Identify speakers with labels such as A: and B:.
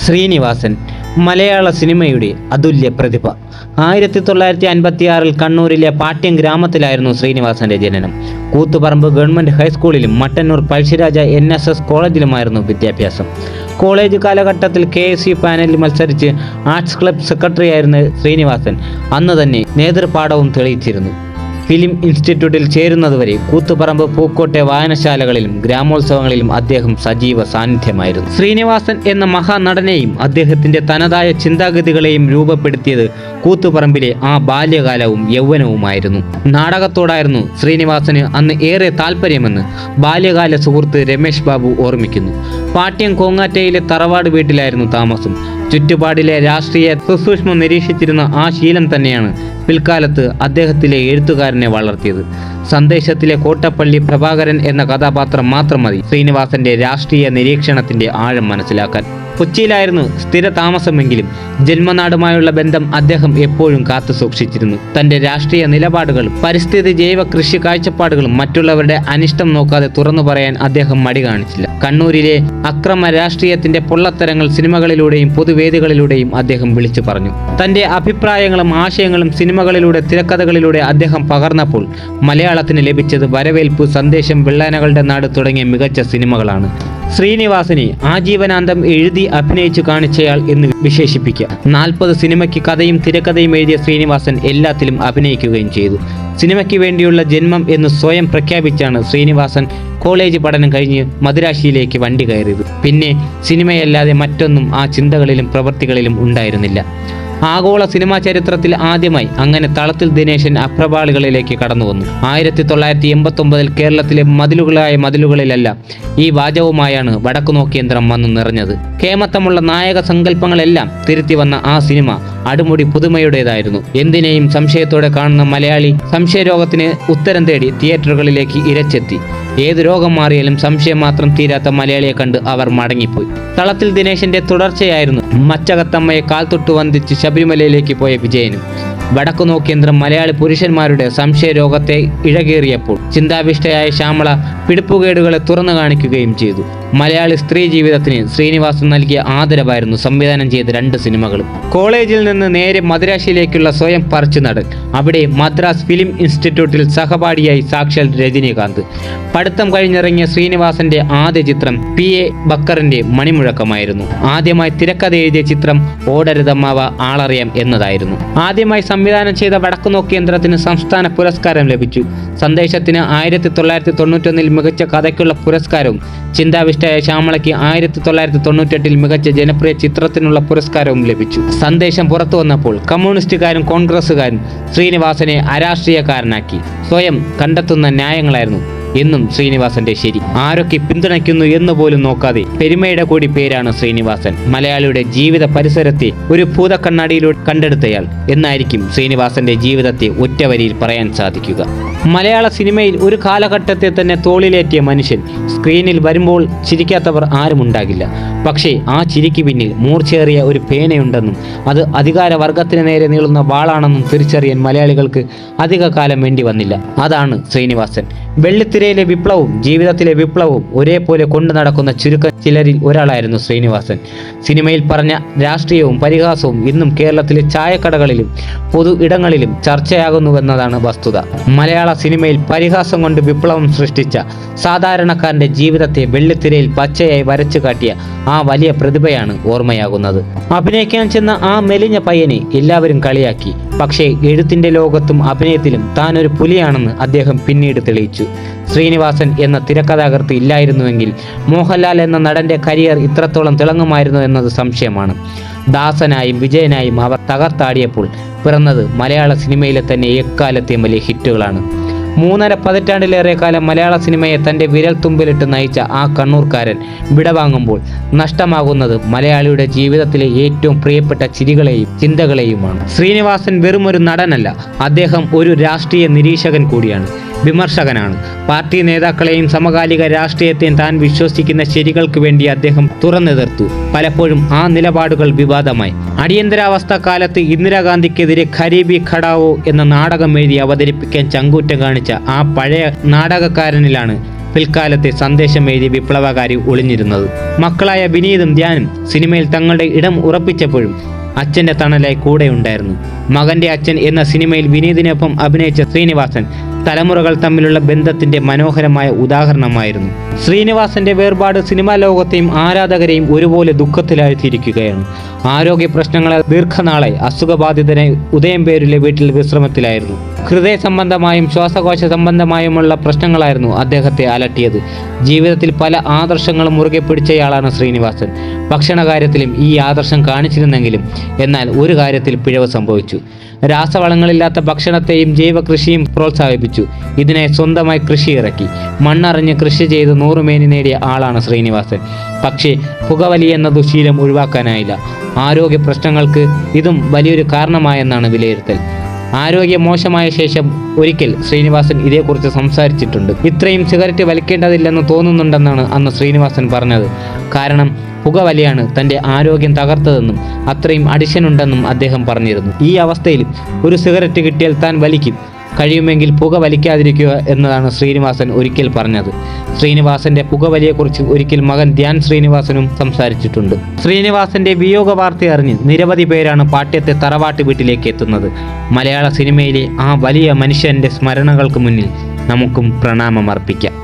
A: ശ്രീനിവാസൻ മലയാള സിനിമയുടെ അതുല്യ പ്രതിഭ. 1956 കണ്ണൂരിലെ പാട്യം ഗ്രാമത്തിലായിരുന്നു ശ്രീനിവാസന്റെ ജനനം. കൂത്തുപറമ്പ് ഗവൺമെന്റ് ഹൈസ്കൂളിലും മട്ടന്നൂർ പഴശ്ശിരാജ NSS കോളേജിലുമായിരുന്നു വിദ്യാഭ്യാസം. കോളേജ് കാലഘട്ടത്തിൽ KSU പാനലിൽ മത്സരിച്ച് ആർട്സ് ക്ലബ് സെക്രട്ടറിയായിരുന്ന ശ്രീനിവാസൻ അന്ന് തന്നെ നേതൃപാഠവും തെളിയിച്ചിരുന്നു. ഫിലിം ഇൻസ്റ്റിറ്റ്യൂട്ടിൽ ചേരുന്നതുവരെ കൂത്തുപറമ്പ് പൂക്കോട്ടെ വായനശാലകളിലും ഗ്രാമോത്സവങ്ങളിലും അദ്ദേഹം സജീവ സാന്നിധ്യമായിരുന്നു. ശ്രീനിവാസൻ എന്ന മഹാനടനെയും അദ്ദേഹത്തിന്റെ തനതായ ചിന്താഗതികളെയും രൂപപ്പെടുത്തിയത് കൂത്തുപറമ്പിലെ ആ ബാല്യകാലവും യൗവനവുമായിരുന്നു. നാടകത്തോടായിരുന്നു ശ്രീനിവാസന് അന്ന് ഏറെ താല്പര്യമെന്ന് ബാല്യകാല സുഹൃത്ത് രമേശ് ബാബു ഓർമ്മിക്കുന്നു. പാട്യം കോങ്ങാറ്റയിലെ തറവാട് വീട്ടിലായിരുന്നു താമസം. ചുറ്റുപാടിലെ രാഷ്ട്രീയ സസൂക്ഷ്മം നിരീക്ഷിച്ചിരുന്ന ആ ശീലം തന്നെയാണ് പിൽക്കാലത്ത് അദ്ദേഹത്തിലെ എഴുത്തുകാരനെ വളർത്തിയത്. സന്ദേശത്തിലെ കോട്ടപ്പള്ളി പ്രഭാകരൻ എന്ന കഥാപാത്രം മാത്രം മതി ശ്രീനിവാസന്റെ രാഷ്ട്രീയ നിരീക്ഷണത്തിന്റെ ആഴം മനസ്സിലാക്കാൻ. കൊച്ചിയിലായിരുന്നു സ്ഥിര താമസമെങ്കിലും ജന്മനാടുമായുള്ള ബന്ധം അദ്ദേഹം എപ്പോഴും കാത്തു സൂക്ഷിച്ചിരുന്നു. തന്റെ രാഷ്ട്രീയ നിലപാടുകളും പരിസ്ഥിതി ജൈവ കൃഷി കാഴ്ചപ്പാടുകളും മറ്റുള്ളവരുടെ അനിഷ്ടം നോക്കാതെ തുറന്നു പറയാൻ അദ്ദേഹം മടി കാണിച്ചില്ല. കണ്ണൂരിലെ അക്രമ രാഷ്ട്രീയത്തിന്റെ പൊള്ളത്തരങ്ങൾ സിനിമകളിലൂടെയും പൊതുവേദികളിലൂടെയും അദ്ദേഹം വിളിച്ചു പറഞ്ഞു. തന്റെ അഭിപ്രായങ്ങളും ആശയങ്ങളും സിനിമകളിലൂടെ തിരക്കഥകളിലൂടെ അദ്ദേഹം പകർന്നപ്പോൾ മലയാളത്തിന് ലഭിച്ചത് വരവേൽപ്പ്, സന്ദേശം, വെള്ളാനകളുടെ നാട് തുടങ്ങിയ മികച്ച സിനിമകളാണ്. ശ്രീനിവാസനെ ആജീവനാന്തം എഴുതി അഭിനയിച്ചു കാണിച്ചയാൾ എന്ന് വിശേഷിപ്പിക്കുക. 40 സിനിമയ്ക്ക് കഥയും തിരക്കഥയും എഴുതിയ ശ്രീനിവാസൻ എല്ലാത്തിലും അഭിനയിക്കുകയും ചെയ്തു. സിനിമയ്ക്ക് വേണ്ടിയുള്ള ജന്മം എന്ന് സ്വയം പ്രഖ്യാപിച്ചാണ് ശ്രീനിവാസൻ കോളേജ് പഠനം കഴിഞ്ഞ് മദിരാശിയിലേക്ക് വണ്ടി കയറിയത്. പിന്നെ സിനിമയല്ലാതെ മറ്റൊന്നും ആ ചിന്തകളിലും പ്രവൃത്തികളിലും ഉണ്ടായിരുന്നില്ല. ആഗോള സിനിമാ ചരിത്രത്തിൽ ആദ്യമായി അങ്ങനെ തളത്തിൽ ദിനേശൻ അപ്രപാളികളിലേക്ക് കടന്നു വന്നു. 1989 കേരളത്തിലെ മതിലുകളിലല്ല ഈ വാചകവുമായാണ് വടക്കുനോക്കിയന്ത്രം വന്നു നിറഞ്ഞത്. കേമത്തമുള്ള നായക സങ്കല്പങ്ങളെല്ലാം തിരുത്തി വന്ന ആ സിനിമ അടിമുടി പുതുമയുടേതായിരുന്നു. എന്തിനേയും സംശയത്തോടെ കാണുന്ന മലയാളി സംശയരോഗത്തിന് ഉത്തരം തേടി തിയേറ്ററുകളിലേക്ക് ഇരച്ചെത്തി. ഏത് രോഗം മാറിയാലും സംശയം മാത്രം തീരാത്ത മലയാളിയെ കണ്ട് അവർ മടങ്ങിപ്പോയി. തളത്തിൽ ദിനേശന്റെ തുടർച്ചയായിരുന്നു മച്ചകത്തമ്മയെ കാൽത്തൊട്ട് വന്ദിച്ച് ശബരിമലയിലേക്ക് പോയ വിജയനും. വടക്കുനോക്കിയന്ത്രം മലയാളി പുരുഷന്മാരുടെ സംശയരോഗത്തെ ഇഴകേറിയപ്പോൾ ചിന്താവിഷ്ടയായ ശ്യാമള പിടിപ്പുകേടുകളെ തുറന്നു കാണിക്കുകയും ചെയ്തു. മലയാളി സ്ത്രീ ജീവിതത്തിന് ശ്രീനിവാസൻ നൽകിയ ആദരവായിരുന്നു സംവിധാനം ചെയ്ത 2 സിനിമകളും. കോളേജിൽ നിന്ന് നേരെ മദ്രാശിയിലേക്കുള്ള സ്വയം പറിച്ചു നടൽ. അവിടെ മദ്രാസ് ഫിലിം ഇൻസ്റ്റിറ്റ്യൂട്ടിൽ സഹപാഠിയായി സാക്ഷാൽ രജനീകാന്ത്. പഠിത്തം കഴിഞ്ഞിറങ്ങിയ ശ്രീനിവാസന്റെ ആദ്യ ചിത്രം PA ബക്കറിന്റെ മണിമുഴക്കമായിരുന്നു. ആദ്യമായി തിരക്കഥ എഴുതിയ ചിത്രം ഓടരുതമ്മാവ ആളറിയാം എന്നതായിരുന്നു. ആദ്യമായി സംവിധാനം ചെയ്ത വടക്കുനോക്കിയന്ത്രത്തിന് സംസ്ഥാന പുരസ്കാരം ലഭിച്ചു. സന്ദേശത്തിന് 1991 മികച്ച കഥയ്ക്കുള്ള പുരസ്കാരവും ചിന്താവിഷ്ടയായ ശ്യാമളയ്ക്ക് 1998 മികച്ച ജനപ്രിയ ചിത്രത്തിനുള്ള പുരസ്കാരവും ലഭിച്ചു. സന്ദേശം പുറത്തു വന്നപ്പോൾ കമ്മ്യൂണിസ്റ്റുകാരും കോൺഗ്രസുകാരും ശ്രീനിവാസനെ അരാഷ്ട്രീയക്കാരനാക്കി. സ്വയം കണ്ടെത്തുന്ന ന്യായങ്ങളായിരുന്നു എന്നും ശ്രീനിവാസന്റെ ശരി. ആരൊക്കെ പിന്തുണയ്ക്കുന്നു എന്ന് പോലും നോക്കാതെ പെരുമയുടെ കൂടി പേരാണ് ശ്രീനിവാസൻ. മലയാളിയുടെ ജീവിത പരിസരത്തെ ഒരു ഭൂതക്കണ്ണാടിയിലൂടെ കണ്ടെടുത്തയാൾ എന്നായിരിക്കും ശ്രീനിവാസന്റെ ജീവിതത്തെ ഒറ്റ വരിയിൽ പറയാൻ സാധിക്കുക. മലയാള സിനിമയിൽ ഒരു കാലഘട്ടത്തെ തന്നെ തോളിലേറ്റിയ മനുഷ്യൻ. സ്ക്രീനിൽ വരുമ്പോൾ ചിരിക്കാത്തവർ ആരുമുണ്ടാകില്ല. പക്ഷേ ആ ചിരിക്ക് പിന്നിൽ മൂർച്ചയേറിയ ഒരു പേനയുണ്ടെന്നും അത് അധികാരവർഗത്തിന് നേരെ നീളുന്ന വാളാണെന്നും തിരിച്ചറിയാൻ മലയാളികൾക്ക് അധിക കാലം വേണ്ടി വന്നില്ല. അതാണ് ശ്രീനിവാസൻ. വെള്ളിത്തിരയിലെ വിപ്ലവവും ജീവിതത്തിലെ വിപ്ലവവും ഒരേപോലെ കൊണ്ടു നടക്കുന്ന ചുരുക്കം ചിലരിൽ ഒരാളായിരുന്നു ശ്രീനിവാസൻ. സിനിമയിൽ പറഞ്ഞ രാഷ്ട്രീയവും പരിഹാസവും ഇന്നും കേരളത്തിലെ ചായക്കടകളിലും പൊതു ഇടങ്ങളിലും ചർച്ചയാകുന്നുവെന്നതാണ് വസ്തുത. മലയാള സിനിമയിൽ പരിഹാസം കൊണ്ട് വിപ്ലവം സൃഷ്ടിച്ച സാധാരണക്കാരന്റെ ജീവിതത്തെ വെള്ളിത്തിരയിൽ പച്ചയായി വരച്ചു കാട്ടിയ ആ വലിയ പ്രതിഭയാണ് ഓർമ്മയാകുന്നത്. അഭിനയിക്കാൻ ചെന്ന ആ മെലിഞ്ഞ പയ്യനെ എല്ലാവരും കളിയാക്കി. പക്ഷേ എഴുത്തിന്റെ ലോകത്തും അഭിനയത്തിലും താൻ ഒരു പുലിയാണെന്ന് അദ്ദേഹം പിന്നീട് തെളിയിച്ചു. ശ്രീനിവാസൻ എന്ന തിരക്കഥാകൃത്ത് ഇല്ലായിരുന്നുവെങ്കിൽ മോഹൻലാൽ എന്ന നടന്റെ കരിയർ ഇത്രത്തോളം തിളങ്ങുമായിരുന്നു എന്നത് സംശയമാണ്. ദാസനായും വിജയനായും അവർ തകർത്താടിയപ്പോൾ പിറന്നത് മലയാള സിനിമയിലെ തന്നെ എക്കാലത്തെയും വലിയ ഹിറ്റുകളാണ്. 3.5 പതിറ്റാണ്ടിലേറെ കാലം മലയാള സിനിമയെ തൻ്റെ വിരൽ തുമ്പിലിട്ട് നയിച്ച ആ കണ്ണൂർക്കാരൻ വിടവാങ്ങുമ്പോൾ നഷ്ടമാകുന്നത് മലയാളിയുടെ ജീവിതത്തിലെ ഏറ്റവും പ്രിയപ്പെട്ട ചിരികളെയും ചിന്തകളെയുമാണ്. ശ്രീനിവാസൻ വെറുമൊരു നടനല്ല, അദ്ദേഹം ഒരു രാഷ്ട്രീയ നിരീക്ഷകൻ കൂടിയാണ്, വിമർശകനാണ്. പാർട്ടി നേതാക്കളെയും സമകാലിക രാഷ്ട്രീയത്തെയും താൻ വിശ്വസിക്കുന്ന ശരികൾക്ക് വേണ്ടി അദ്ദേഹം തുറന്നെതിർത്തു. പലപ്പോഴും ആ നിലപാടുകൾ വിവാദമായി. അടിയന്തരാവസ്ഥ കാലത്ത് ഇന്ദിരാഗാന്ധിക്കെതിരെ ഖരീബി ഖടാവോ എന്ന നാടകം എഴുതി അവതരിപ്പിക്കാൻ ചങ്കൂറ്റം കാണിച്ച ആ പഴയ നാടകക്കാരനിലാണ് പിൽക്കാലത്തെ സന്ദേശം എഴുതിയ വിപ്ലവകാരി ഒളിഞ്ഞിരുന്നത്. മക്കളായ വിനീതും ധ്യാനും സിനിമയിൽ തങ്ങളുടെ ഇടം ഉറപ്പിച്ചപ്പോഴും അച്ഛൻ്റെ തണലായി കൂടെയുണ്ടായിരുന്നു. മകൻ്റെ അച്ഛൻ എന്ന സിനിമയിൽ വിനീതിനൊപ്പം അഭിനയിച്ച ശ്രീനിവാസൻ തലമുറകൾ തമ്മിലുള്ള ബന്ധത്തിന്റെ മനോഹരമായ ഉദാഹരണമായിരുന്നു. ശ്രീനിവാസന്റെ വേർപാട് സിനിമാ ലോകത്തെയും ആരാധകരെയും ഒരുപോലെ ദുഃഖത്തിലാഴ്ത്തിയിരിക്കുകയാണ്. ആരോഗ്യ പ്രശ്നങ്ങളാൽ ദീർഘനാളായി അസുഖബാധിതനായി ഉദയംപേരിലെ വീട്ടിൽ വിശ്രമത്തിലായിരുന്നു. ഹൃദയ സംബന്ധമായും ശ്വാസകോശ സംബന്ധമായുമുള്ള പ്രശ്നങ്ങളായിരുന്നു അദ്ദേഹത്തെ അലട്ടിയത്. ജീവിതത്തിൽ പല ആദർശങ്ങളും മുറുകെ പിടിച്ചയാളാണ് ശ്രീനിവാസൻ. ഭക്ഷണ കാര്യത്തിലും ഈ ആദർശം കാണിച്ചിരുന്നെങ്കിലും എന്നാൽ ഒരു കാര്യത്തിൽ പിഴവ് സംഭവിച്ചു. രാസവളങ്ങളില്ലാത്ത ഭക്ഷണത്തെയും ജൈവകൃഷിയും പ്രോത്സാഹിപ്പിച്ചു. ഇതിനായി സ്വന്തമായി കൃഷി ഇറക്കി മണ്ണറിഞ്ഞ് കൃഷി ചെയ്ത് നൂറുമേനി നേടിയ ആളാണ് ശ്രീനിവാസൻ. പക്ഷേ പുകവലി എന്ന ദുശീലം ഒഴിവാക്കാനായില്ല. ആരോഗ്യ പ്രശ്നങ്ങൾക്ക് ഇതും വലിയൊരു കാരണമായെന്നാണ് വിലയിരുത്തൽ. ആരോഗ്യം മോശമായ ശേഷം ഒരിക്കൽ ശ്രീനിവാസൻ ഇതേക്കുറിച്ച് സംസാരിച്ചിട്ടുണ്ട്. ഇത്രയും സിഗരറ്റ് വലിക്കേണ്ടതില്ലെന്ന് തോന്നുന്നുണ്ടെന്നാണ് അന്ന് ശ്രീനിവാസൻ പറഞ്ഞത്. കാരണം പുകവലിയാണ് തൻ്റെ ആരോഗ്യം തകർത്തതെന്നും അത്രയും അഡിഷൻ ഉണ്ടെന്നും അദ്ദേഹം പറഞ്ഞിരുന്നു. ഈ അവസ്ഥയിൽ ഒരു സിഗരറ്റ് കിട്ടിയാൽ താൻ വലിക്കും, കഴിയുമെങ്കിൽ പുക വലിക്കാതിരിക്കുക എന്നതാണ് ശ്രീനിവാസൻ ഒരിക്കൽ പറഞ്ഞത്. ശ്രീനിവാസന്റെ പുകവലിയെക്കുറിച്ച് ഒരിക്കൽ മകൻ ധ്യാൻ ശ്രീനിവാസനും സംസാരിച്ചിട്ടുണ്ട്. ശ്രീനിവാസന്റെ വിയോഗ വാർത്ത അറിഞ്ഞ് നിരവധി പേരാണ് പാട്യത്തെ തറവാട്ട് വീട്ടിലേക്ക് എത്തുന്നത്. മലയാള സിനിമയിലെ ആ വലിയ മനുഷ്യന്റെ സ്മരണകൾക്ക് മുന്നിൽ നമുക്കും പ്രണാമം അർപ്പിക്കാം.